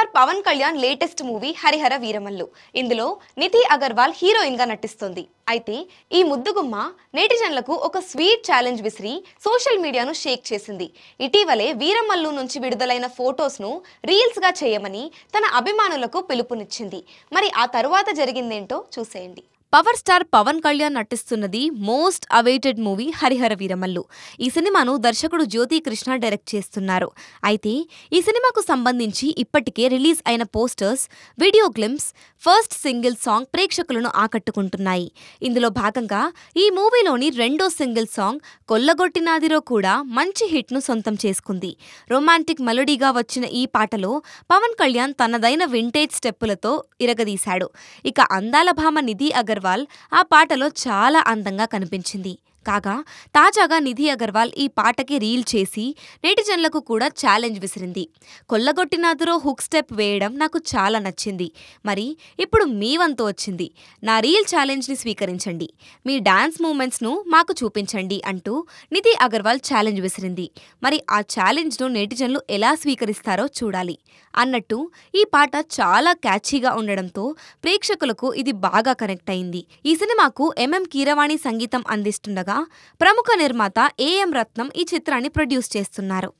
Star Pawan Kalyan latest movie Harihara Veeramallu. ఇందులో Nidhi Agarwal heroine గా నటిస్తుంది. అయితే ఈ ముద్దుగుమ్మ నెటిజన్లకు ఒక స్వీట్ ఛాలెంజ్ విసిరి సోషల్ మీడియాను షేక్ చేసింది. ఇటీవలే వీరమల్లు నుంచి విడుదలైన ఫొటోస్ ను రీల్స్ గా చేయమని తన అభిమానులకు పిలుపునిచ్చింది. మరి ఆ తరువాత జరిగిందేంటో చూసేయండి. పవర్ స్టార్ పవన్ కళ్యాణ్ నటిస్తున్నది most awaited movie Harihara Veeramallu. ఈ సినిమాను దర్శకుడు జ్యోతి కృష్ణ డైరెక్ట్ చేస్తున్నారు. అయితే ఈ సినిమాకు సంబంధించి ఇప్పటికే రిలీజ్ అయిన posters, video clips, first single song ప్రేక్షకులను ఆకట్టుకుంటున్నాయి. ఇందులో భాగంగా ఈ మూవీలోని రెండో సింగిల్ సాంగ్ కొల్లగొట్టినాదిలో కూడా మంచి హిట్ ను సొంతం చేసుకుంది. రొమాంటిక్ మెలోడీగా వచ్చిన ఈ పాటలో పవన్ కళ్యాణ్ తనదైన వింటేజ్ స్టెప్పులతో ఇరగదీశాడు. ఇక అందాల భామ నిధి అగర్వాల్ ఆ పాటలో చాలా అందంగా కనిపించింది. కాగా తాజాగా నిధి అగర్వాల్ ఈ పాటకి రీల్ చేసి నెటిజన్లకు కూడా ఛాలెంజ్ విసిరింది. కొల్లగొట్టినాదురో హుక్ స్టెప్ వేయడం నాకు చాలా నచ్చింది. మరి ఇప్పుడు మీ వంతు వచ్చింది. నా రీల్ ఛాలెంజ్ని స్వీకరించండి, మీ డాన్స్ మూమెంట్స్ను మాకు చూపించండి అంటూ నిధి అగర్వాల్ ఛాలెంజ్ విసిరింది. మరి ఆ ఛాలెంజ్ను నెటిజన్లు ఎలా స్వీకరిస్తారో చూడాలి. అన్నట్టు ఈ పాట చాలా క్యాచీగా ఉండడంతో ప్రేక్షకులకు ఇది బాగా కనెక్ట్ అయింది. ఈ సినిమాకు ఎంఎం కీరవాణి సంగీతం అందిస్తుండగా ప్రముఖ నిర్మాత ఏఎం రత్నం ఈ చిత్రాన్ని ప్రొడ్యూస్ చేస్తున్నారు.